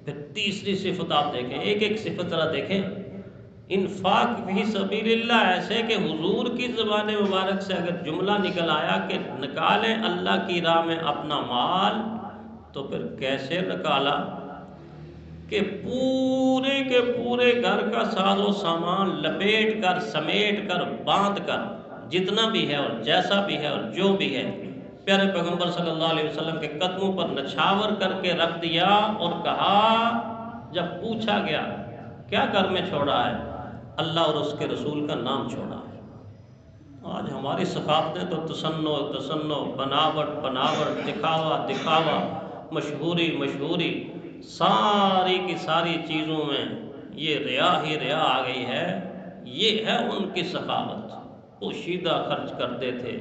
پھر تیسری صفت آپ دیکھیں، ایک ایک صفت ذرا دیکھیں۔ انفاق فی سبیل اللہ، ایسے کہ حضور کی زبان مبارک سے اگر جملہ نکل آیا کہ نکالیں اللہ کی راہ میں اپنا مال، تو پھر کیسے نکالا کہ پورے کے پورے گھر کا ساز و سامان لپیٹ کر سمیٹ کر باندھ کر جتنا بھی ہے اور جیسا بھی ہے اور جو بھی ہے پیارے پیغمبر صلی اللہ علیہ وسلم کے قدموں پر نچھاور کر کے رکھ دیا، اور کہا، جب پوچھا گیا کیا گھر میں چھوڑا ہے؟ اللہ اور اس کے رسول کا نام چھوڑا ہے۔ آج ہماری ثقافتیں تو تصنع، بناوٹ، دکھاوا دکھاوا، مشہوری، ساری کی ساری چیزوں میں یہ ریا ہی ریا آ گئی ہے۔ یہ ہے ان کی ثقافت۔ پوشیدہ خرچ کرتے تھے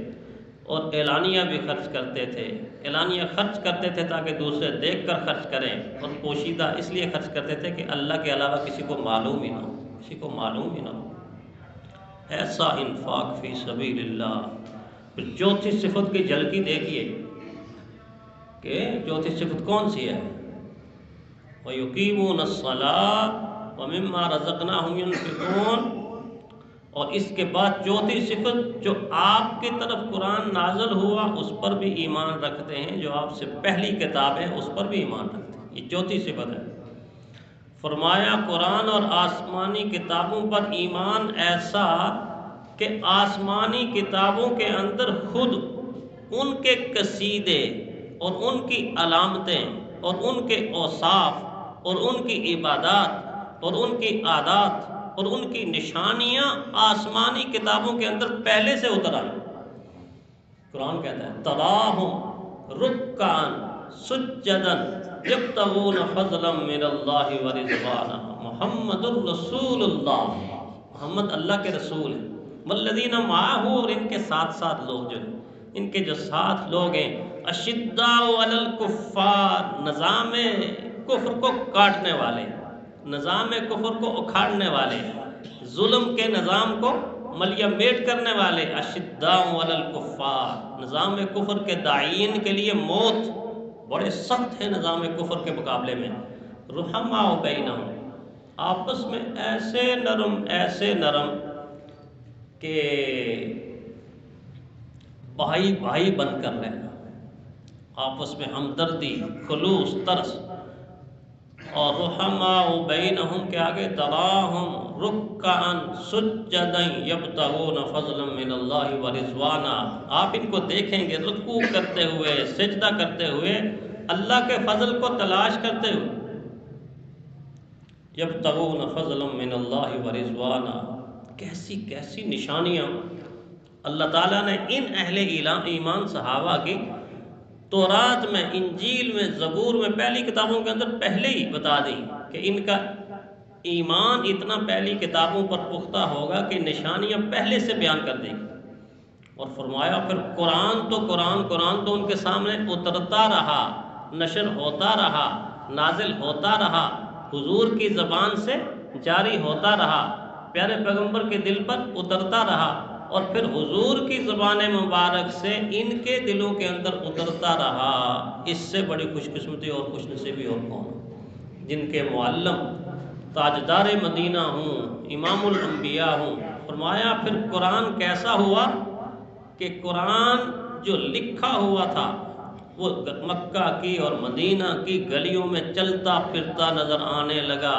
اور اعلانیہ بھی خرچ کرتے تھے۔ اعلانیہ خرچ کرتے تھے تاکہ دوسرے دیکھ کر خرچ کریں، اور پوشیدہ اس لیے خرچ کرتے تھے کہ اللہ کے علاوہ کسی کو معلوم ہی نہ ہو، ایسا انفاق فی سبیل اللہ۔ پھر چوتھی صفت کی جھلکی دیکھیے کہ چوتھی صفت کون سی ہے؟ وَيُقِيمُونَ الصَّلَاةَ وَمِمَّا رَزَقْنَاهُمْ يُنْفِقُونَ۔ اور اس کے بعد چوتھی صفت، جو آپ کی طرف قرآن نازل ہوا اس پر بھی ایمان رکھتے ہیں، جو آپ سے پہلی کتاب ہے اس پر بھی ایمان رکھتے ہیں۔ یہ چوتھی صفت ہے۔ فرمایا قرآن اور آسمانی کتابوں پر ایمان ایسا کہ آسمانی کتابوں کے اندر خود ان کے قصیدے اور ان کی علامتیں اور ان کے اوصاف اور ان کی عبادات اور ان کی عادات اور ان کی نشانیاں آسمانی کتابوں کے اندر پہلے سے اتر آئی۔ قرآن کہتا ہے تراہم رکعن سجدا یبتغون فضلا من اللہ ورضوانا، محمد الرسول اللہ، محمد اللہ کے رسول ہیں، والذین معہ، اور ان کے ساتھ ساتھ لوگ جو ہیں، ان کے جو ساتھ لوگ ہیں، اشداء علی الکفار، نظام کفر کو کاٹنے والے، نظام کفر کو اکھاڑنے والے، ظلم کے نظام کو ملیہ میٹ کرنے والے، اشداء علی الکفار، نظام کفر کے داعین کے لیے موت بڑے سخت ہے نظام کفر کے مقابلے میں۔ رحماء بینہم، آپس میں ایسے نرم کہ بھائی بن کر رہنا، آپس میں ہمدردی، خلوص، ترس۔ اور رحماء بینہم کے آگے تراہم رکعا سجدا یبتغون فضلا من اللہ ورضوانا، آپ ان کو دیکھیں گے رکوع کرتے ہوئے، سجدہ کرتے ہوئے، اللہ کے فضل کو تلاش کرتے ہوئے، یبتغون فضلا من اللہ ورضوانا۔ کیسی نشانیاں اللہ تعالیٰ نے ان اہل ایمان صحابہ کی تورات میں، انجیل میں، زبور میں، پہلی کتابوں کے اندر پہلے ہی بتا دی کہ ان کا ایمان اتنا پہلی کتابوں پر پختہ ہوگا کہ نشانیاں پہلے سے بیان کر دیں گی۔ اور فرمایا پھر قرآن تو ان کے سامنے اترتا رہا، نشر ہوتا رہا، نازل ہوتا رہا، حضور کی زبان سے جاری ہوتا رہا، پیارے پیغمبر کے دل پر اترتا رہا، اور پھر حضور کی زبان مبارک سے ان کے دلوں کے اندر اترتا رہا۔ اس سے بڑی خوش قسمتی اور خوش نصیبی اور کون، جن کے معلم تاجدار مدینہ ہوں، امام الانبیاء ہوں۔ فرمایا پھر قرآن کیسا ہوا کہ قرآن جو لکھا ہوا تھا وہ مکہ کی اور مدینہ کی گلیوں میں چلتا پھرتا نظر آنے لگا،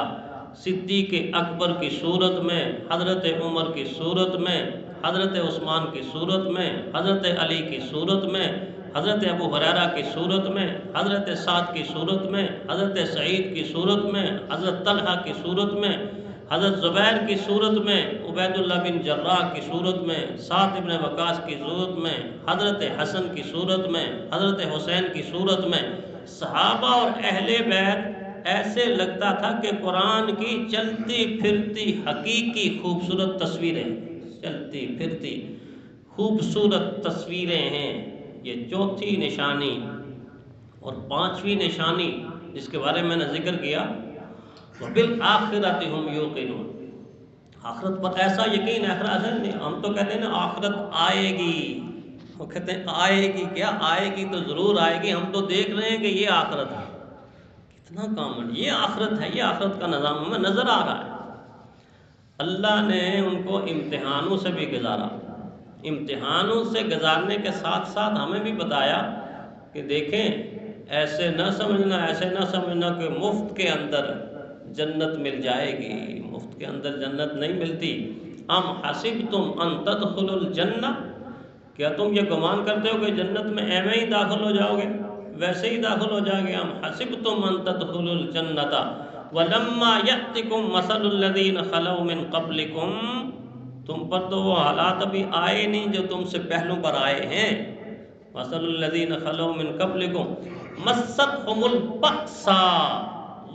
صدیق اکبر کی صورت میں، حضرت عمر کی صورت میں، حضرت عثمان کی صورت میں، حضرت علی کی صورت میں، حضرت ابو ہریرہ کی صورت میں، حضرت سعد کی صورت میں، حضرت سعید کی صورت میں، حضرت طلحہ کی صورت میں، حضرت زبیر کی صورت میں، عبید اللہ بن جراح کی صورت میں، سعد بن وقاص کی صورت میں، حضرت حسن کی صورت میں، حضرت حسین کی صورت میں، صحابہ اور اہل بیت ایسے لگتا تھا کہ قرآن کی چلتی پھرتی حقیقی خوبصورت تصویریں، چلتی پھرتی خوبصورت تصویریں ہیں۔ یہ چوتھی نشانی۔ اور پانچویں نشانی جس کے بارے میں نے ذکر کیا، وَبِالْآخِرَةِ هُمْ يُوقِنُونَ، آخرت پر ایسا یقین، آخرت نہیں، ہم تو کہتے ہیں نا آخرت آئے گی، وہ کہتے ہیں آئے گی، کیا آئے گی؟ تو ضرور آئے گی، ہم تو دیکھ رہے ہیں کہ یہ آخرت ہے، اتنا کامن، یہ آخرت ہے، یہ آخرت کا نظام ہمیں نظر آ رہا ہے۔ اللہ نے ان کو امتحانوں سے بھی گزارا، امتحانوں سے گزارنے کے ساتھ ساتھ ہمیں بھی بتایا کہ دیکھیں ایسے نہ سمجھنا، ایسے نہ سمجھنا کہ مفت کے اندر جنت مل جائے گی، مفت کے اندر جنت نہیں ملتی۔ ام حسبتم ان تدخلوا الجنہ، کیا تم یہ گمان کرتے ہو کہ جنت میں ایویں ہی داخل ہو جاؤ گے، ویسے ہی داخل ہو جاؤ گے؟ ام حسبتم ان تدخلوا الجنۃ ولما یأتکم مثل الذین خلوا من قبلکم، تم پر تو وہ حالات ابھی آئے نہیں جو تم سے پہلوں پر آئے ہیں۔ مثل الذین خلوا من قبلکم مستهم البأساء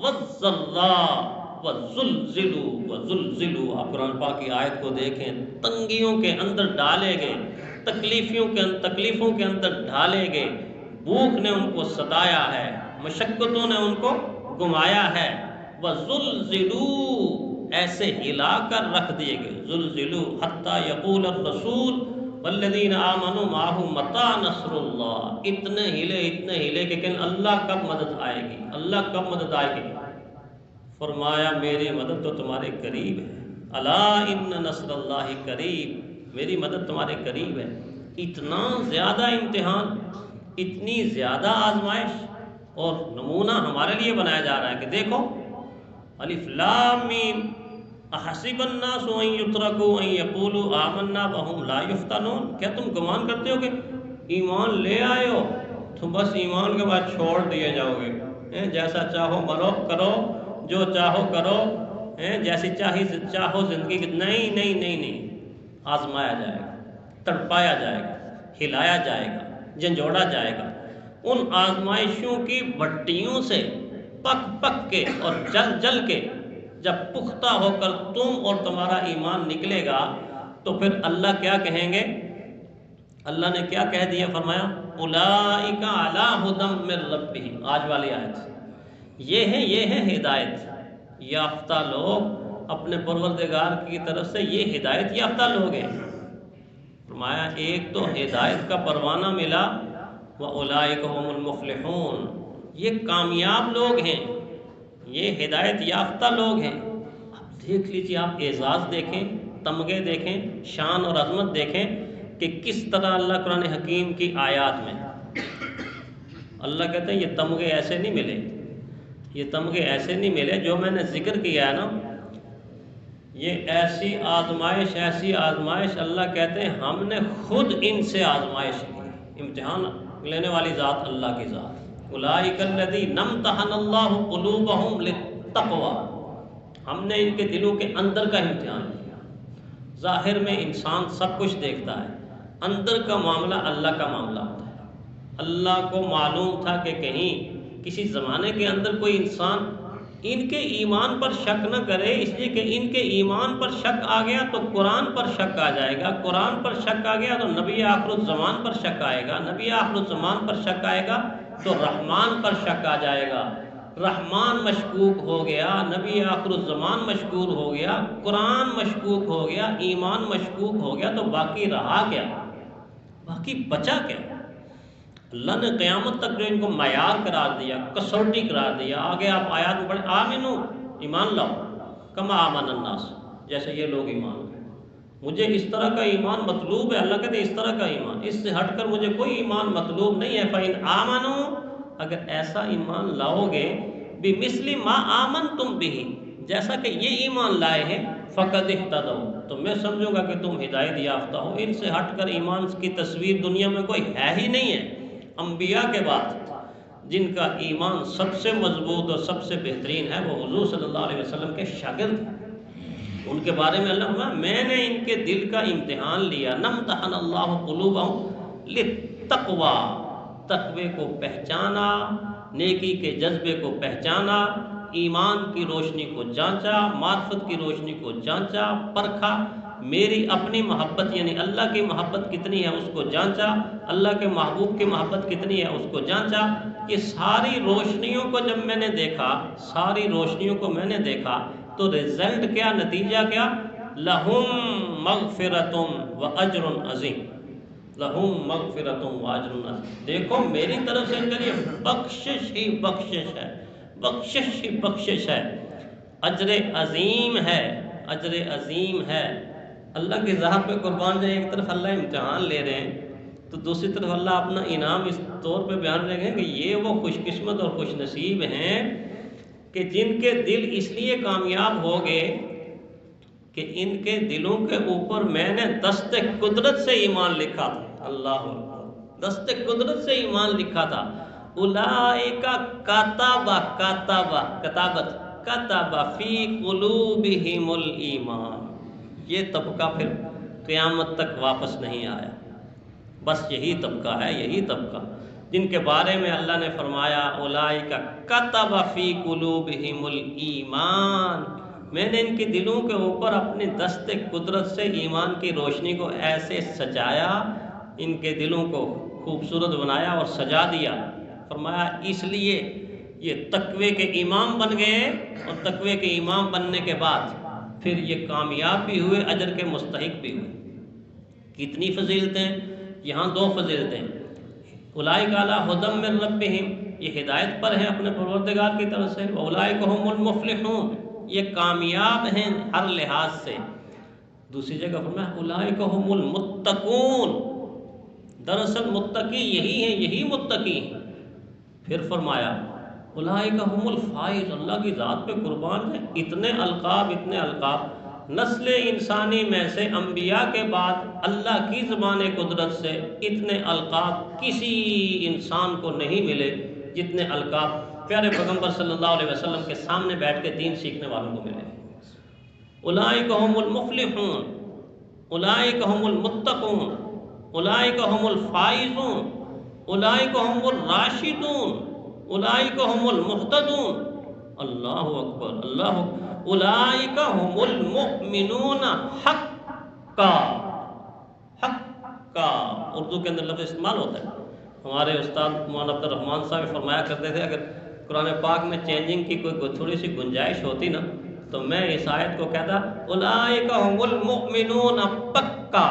والضراء وزلزلوا۔ آپ قرآن پاک کی آیت کو دیکھیں، تنگیوں کے اندر ڈالے گئے، تکلیفوں کے اندر ڈالے گئے، بھوک نے ان کو ستایا ہے، مشقتوں نے ان کو گمایا ہے۔ وزلزلوا، ایسے ہلا کر رکھ دیے گئے، زلزلوا حتی یقول الرسول والذین آمنوا معہ متی نصر اللہ، اتنے ہلے کہ اللہ کب مدد آئے گی، اللہ کب مدد آئے گی؟ فرمایا میری مدد تو تمہارے قریب ہے، الا ان نصر اللہ قریب، میری مدد تمہارے قریب ہے۔ اتنا زیادہ امتحان، اتنی زیادہ آزمائش، اور نمونہ ہمارے لیے بنایا جا رہا ہے کہ دیکھو الف لام میم احسب الناس ان یترکوا ان یقولوا آمنا وهم لا یفتنون، کیا تم گمان کرتے ہو کہ ایمان لے آئے ہو تو بس ایمان کے بعد چھوڑ دیے جاؤ گے، جیسا چاہو مرو کرو، جو چاہو کرو، جیسی چاہو زندگی؟ نہیں نہیں نہیں نہیں، آزمایا جائے گا، تڑپایا جائے گا، ہلایا جائے گا، جھنجھوڑا جائے گا۔ ان آزمائشوں کی بھٹیوں سے پک پک کے اور جل جل کے جب پختہ ہو کر تم اور تمہارا ایمان نکلے گا تو پھر اللہ کیا کہیں گے؟ اللہ نے کیا کہہ دیا؟ فرمایا اولئک علی ھدی من ربہم، آج والی آیت، یہ ہے ہدایت یافتہ لوگ، اپنے پروردگار کی طرف سے یہ ہدایت یافتہ لوگ ہیں۔ فرمایا ایک تو ہدایت کا پروانہ ملا، وَأُولَئِكَ هُمُ الْمُفْلِحُونَ، یہ کامیاب لوگ ہیں، یہ ہدایت یافتہ لوگ ہیں۔ اب دیکھ لیجیے، آپ اعزاز دیکھیں، تمغے دیکھیں، شان اور عظمت دیکھیں کہ کس طرح اللہ قرآن حکیم کی آیات میں اللہ کہتے ہیں یہ تمغے ایسے نہیں ملے، یہ تمغے ایسے نہیں ملے جو میں نے ذکر کیا ہے نا، یہ ایسی آزمائش اللہ کہتے ہیں ہم نے خود ان سے آزمائش کی، امتحان لینے والی ذات اللہ کی ذات۔ اولئک الذین امتحن اللہ قلوبہم للتقوی، ہم نے ان کے دلوں کے اندر کا امتحان کیا۔ ظاہر میں انسان سب کچھ دیکھتا ہے، اندر کا معاملہ اللہ کا معاملہ ہوتا ہے۔ اللہ کو معلوم تھا کہ کہیں کسی زمانے کے اندر کوئی انسان ان کے ایمان پر شک نہ کرے، اس لیے کہ ان کے ایمان پر شک آ گیا تو قرآن پر شک آ جائے گا، قرآن پر شک آ گیا تو نبی آخر الزمان پر شک آئے گا، نبی آخر الزمان پر شک آئے گا تو رحمان پر شک آ جائے گا، رحمان مشکوک ہو گیا، نبی آخر الزمان مشکوک ہو گیا، قرآن مشکوک ہو گیا، ایمان مشکوک ہو گیا، تو باقی رہا کیا؟ باقی بچا کیا؟ اللہ نے قیامت تک جو ان کو معیار قرار دیا، کسوٹی قرار دیا، آگے آپ آیات میں پڑھیں آمنو، ایمان لاؤ، کما آمن الناس، جیسے یہ لوگ ایمان لائے۔ مجھے اس طرح کا ایمان مطلوب ہے، اللہ کہتے ہیں اس طرح کا ایمان، اس سے ہٹ کر مجھے کوئی ایمان مطلوب نہیں ہے۔ فَإِنْ آمَنُوا، اگر ایسا ایمان لاؤ گے، بِمِثْلِ مَا آمَنْتُمْ بِهِ، جیسا کہ یہ ایمان لائے ہیں، فَقَدْ اهْتَدَوْا، تو میں سمجھوں گا کہ تم ہدایت یافتہ ہو۔ ان سے ہٹ کر ایمان کی تصویر دنیا میں کوئی ہے ہی نہیں ہے۔ انبیاء کے بعد جن کا ایمان سب سے مضبوط اور سب سے بہترین ہے وہ حضور صلی اللہ علیہ وسلم کے شاگرد ہیں۔ ان کے بارے میں اللہ فرمایا میں نے ان کے دل کا امتحان لیا، نمتحن اللہ قلوبہم للتقوی، تقوی کو پہچانا، نیکی کے جذبے کو پہچانا، ایمان کی روشنی کو جانچا، معرفت کی روشنی کو جانچا، پرکھا، میری اپنی محبت یعنی اللہ کی محبت کتنی ہے اس کو جانچا، اللہ کے محبوب کی محبت کتنی ہے اس کو جانچا۔ یہ ساری روشنیوں کو جب میں نے دیکھا، ساری روشنیوں کو میں نے دیکھا تو رزلٹ کیا، نتیجہ کیا؟ لہم مغفرۃ واجر عظیم، لہم مغفرۃ واجر عظیم، دیکھو میری طرف سے ان کے لیے بخشش ہی بخشش ہے، بخشش ہی بخشش ہے، اجر عظیم ہے، اجر عظیم ہے۔ اللہ کی ذات پہ قربان جائیں، ایک طرف اللہ امتحان لے رہے ہیں تو دوسری طرف اللہ اپنا انعام اس طور پہ بیان رہے ہیں کہ یہ وہ خوش قسمت اور خوش نصیب ہیں کہ جن کے دل اس لیے کامیاب ہو گئے کہ ان کے دلوں کے اوپر میں نے دست قدرت سے ایمان لکھا تھا۔ اللہ اکبر، دست قدرت سے ایمان لکھا تھا۔ اولئک کتب فی قلوبہم الایمان، یہ طبقہ پھر قیامت تک واپس نہیں آیا۔ بس یہی طبقہ ہے، یہی طبقہ جن کے بارے میں اللہ نے فرمایا اولئک کتب فی قلوبہم الایمان، میں نے ان کے دلوں کے اوپر اپنے دست قدرت سے ایمان کی روشنی کو ایسے سجایا، ان کے دلوں کو خوبصورت بنایا اور سجا دیا۔ فرمایا اس لیے یہ تقوی کے امام بن گئے، اور تقوی کے امام بننے کے بعد پھر یہ کامیاب بھی ہوئے، اجر کے مستحق بھی ہوئے۔ کتنی فضیلتیں، یہاں 2 فضیلتیں۔ اولئک علی ھدی من ربہم، یہ ہدایت پر ہیں اپنے پروردگار کی طرف سے۔ اولئک ھم المفلحون، یہ کامیاب ہیں ہر لحاظ سے۔ دوسری جگہ فرمایا اولئک ھم المتقون، دراصل متقی یہی ہیں، یہی متقی ہیں۔ پھر فرمایا اولئک ھم الفائز، اللہ کی ذات پہ قربان ہے، اتنے القاب، اتنے القاب۔ نسل انسانی میں سے انبیاء کے بعد اللہ کی زبان قدرت سے اتنے القاب کسی انسان کو نہیں ملے جتنے القاب پیارے پیغمبر صلی اللہ علیہ وسلم کے سامنے بیٹھ کے دین سیکھنے والوں کو ملے۔ اولئک ھم المفلحون، اولئک ھم المتقون، اولئک ھم الفائزون، اولئک ھم الراشدون، اولئک ھم المہتدون۔ اللہ اکبر، اللہ اکبر۔ اولئک ھم المؤمنون حقا، حقا اردو کے اندر لفظ استعمال ہوتا ہے۔ ہمارے استاد مولانا عبد الرحمن صاحب فرمایا کرتے تھے اگر قرآن پاک میں چینجنگ کی کوئی تھوڑی سی گنجائش ہوتی نا تو میں اس آیت کو کہتا اولئک ھم المؤمنون پکا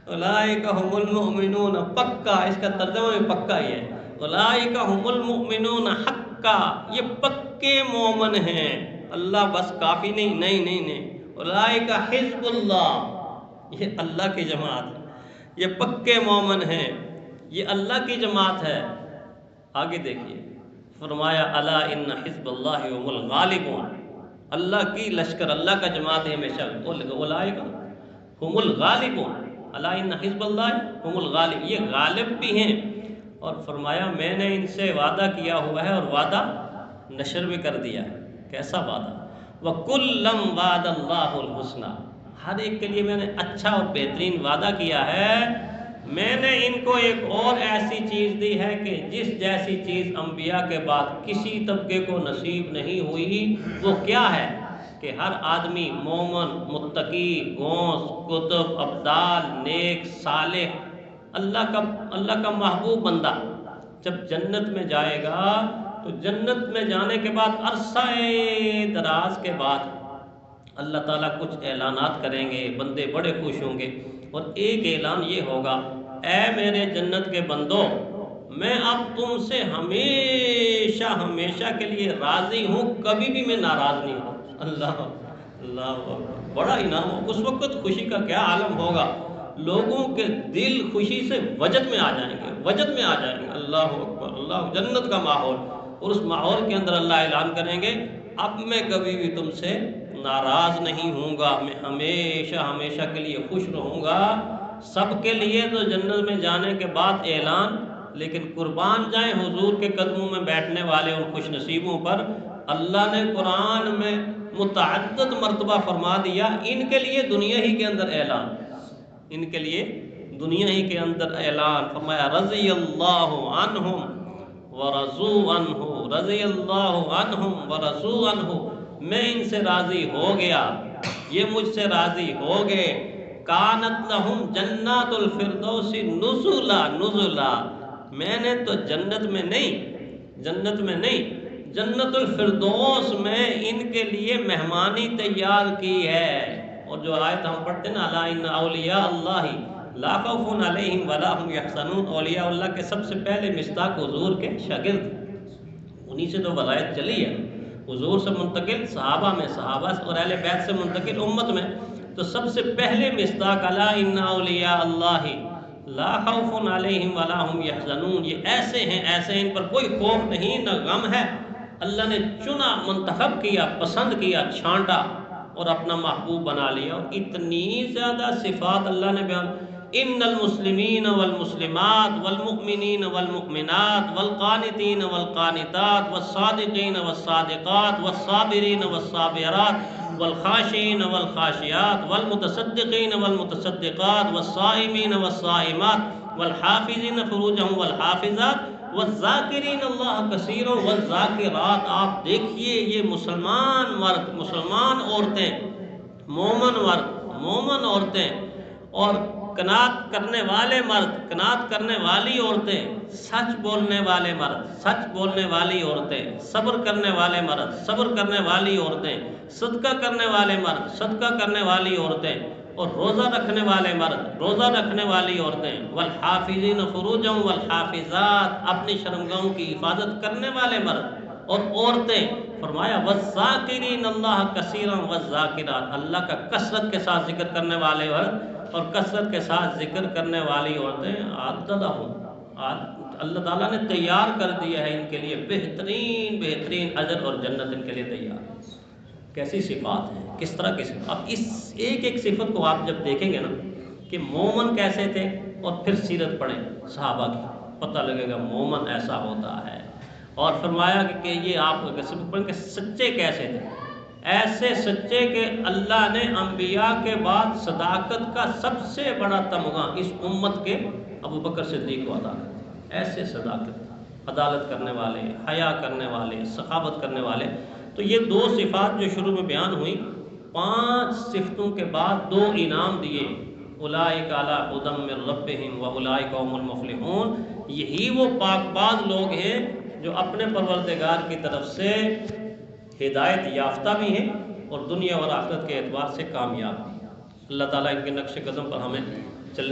اولئک ھم المؤمنون پکا، اس کا ترجمہ بھی پکا ہی ہے۔ اولئک ھم المؤمنون حقا، یہ پکے مومن ہیں، اللہ بس کافی نہیں، نہیں نہیں نہیں۔ اولئک حزب اللہ، یہ اللہ کی جماعت ہے، یہ پکے مومن ہیں، یہ اللہ کی جماعت ہے۔ آگے دیکھیے فرمایا الا ان حزب اللہ هم الغالبون، اللہ کی لشکر، اللہ کا جماعت ہے ہمیشہ۔ اولئک هم الغالبون، الا ان حزب اللہ هم الغالب، یہ غالب بھی ہیں۔ اور فرمایا میں نے ان سے وعدہ کیا ہوا ہے، اور وعدہ نشر بھی کر دیا ہے۔ کیسا وعدہ؟ وَكُلًّا وَعَدَ اللَّهُ الْحُسْنَى، ہر ایک کے لیے میں نے اچھا اور بہترین وعدہ کیا ہے۔ میں نے ان کو ایک اور ایسی چیز دی ہے کہ جس جیسی چیز انبیاء کے بعد کسی طبقے کو نصیب نہیں ہوئی، وہ کیا ہے کہ ہر آدمی مومن، متقی، غوث، قطب، ابدال، نیک، صالح، اللہ کا محبوب بندہ جب جنت میں جائے گا تو جنت میں جانے کے بعد عرصہ دراز کے بعد اللہ تعالیٰ کچھ اعلانات کریں گے، بندے بڑے خوش ہوں گے، اور ایک اعلان یہ ہوگا اے میرے جنت کے بندو، میں اب تم سے ہمیشہ ہمیشہ کے لیے راضی ہوں، کبھی بھی میں ناراض نہیں ہوں۔ اللہ اللہ، بڑا انعام ہو۔ اس وقت خوشی کا کیا عالم ہوگا، لوگوں کے دل خوشی سے وجد میں آ جائیں گے، وجد میں آ جائیں گے۔ اللہ اکبر، اللہ، جنت کا ماحول، اور اس ماحول کے اندر اللہ اعلان کریں گے اب میں کبھی بھی تم سے ناراض نہیں ہوں گا، میں ہمیشہ ہمیشہ کے لیے خوش رہوں گا۔ سب کے لیے تو جنت میں جانے کے بعد اعلان، لیکن قربان جائیں حضور کے قدموں میں بیٹھنے والے ان خوش نصیبوں پر اللہ نے قرآن میں متعدد مرتبہ فرما دیا ان کے لیے دنیا ہی کے اندر اعلان، ان کے لیے دنیا ہی کے اندر اعلان۔ فرمایا رضی اللہ عنہم ورضوا عنہ، رضی اللہ عنہم ورضوا عنہ، میں ان سے راضی ہو گیا، یہ مجھ سے راضی ہو گئے۔ کانت لہم جنات الفردوس نزلا، نزلا، میں نے تو جنت میں نہیں، جنت الفردوس میں ان کے لیے مہمانی تیار کی ہے۔ اور جو آیت ہم پڑھتے ہیں نا الا ان اولیاء اللہ لا خوف علیہم ولا هم یحزنون، اولیاء اللہ کے سب سے پہلے مصداق حضور کے شاگرد، انہی سے تو ولایت چلی ہے، حضور سے منتقل صحابہ میں، صحابہ اور اہل بیت سے منتقل امت میں۔ تو سب سے پہلے مصداق الا ان اولیاء اللہ لا خوف علیہم ولا هم یحزنون، یہ ایسے ہیں ان پر کوئی خوف نہیں نہ غم ہے، اللہ نے چنا، منتخب کیا، پسند کیا، چھانٹا اور اپنا محبوب بنا لیا۔ اور اتنی زیادہ صفات اللہ نے بیان، ان المسلمین والمسلمات والمؤمنین والمؤمنات والقانتین والقانتات والصادقین والصادقات والصابرین والصابرات والخاشعین والخاشعات والمتصدقین والمتصدقات والصائمین والصائمات والحافظین فروجہم والحافظات والذاکرین اللہ کثیر والذاکرات۔ آپ دیکھیے یہ مسلمان مرد، مسلمان عورتیں، مومن مرد، مومن عورتیں، اور قناعت کرنے والے مرد، قناعت کرنے والی عورتیں، سچ بولنے والے مرد، سچ بولنے والی عورتیں، صبر کرنے والے مرد، صبر کرنے والی عورتیں، صدقہ کرنے والے مرد، صدقہ کرنے والی عورتیں، اور روزہ رکھنے والے مرد، روزہ رکھنے والی عورتیں، والحافظین فروجہم والحافظات، اپنی شرمگاہوں کی حفاظت کرنے والے مرد اور عورتیں۔ فرمایا والذاکرین اللہ کثیرا والذاکرات، اللہ کا کثرت کے ساتھ ذکر کرنے والے مرد اور کثرت کے ساتھ ذکر کرنے والی عورتیں، اعد لہم، اللہ تعالیٰ نے تیار کر دیا ہے ان کے لیے بہترین بہترین اجر اور جنت ان کے لیے تیار ہے۔ کیسی صفات ہیں، کس طرح کی صفات، اب اس ایک ایک صفت کو آپ جب دیکھیں گے نا کہ مومن کیسے تھے، اور پھر سیرت پڑھیں صحابہ کی، پتہ لگے گا مومن ایسا ہوتا ہے۔ اور فرمایا کہ یہ آپ صفت پڑھیں کہ سچے کیسے تھے، ایسے سچے کہ اللہ نے انبیاء کے بعد صداقت کا سب سے بڑا تمغہ اس امت کے ابو بکر صدیق کو عطا کر، ایسے صداقت، عدالت کرنے والے، حیا کرنے والے، سخاوت کرنے والے۔ تو یہ دو صفات جو شروع میں بیان ہوئی، 5 صفتوں کے بعد 2 انعام دیے، اولئک علی ھدی من ربہم واولئک هم المفلحون۔ یہی وہ پاک باز لوگ ہیں جو اپنے پروردگار کی طرف سے ہدایت یافتہ بھی ہیں اور دنیا اور آخرت کے اعتبار سے کامیاب بھی ہیں۔ اللہ تعالیٰ ان کے نقش قدم پر ہمیں چلنے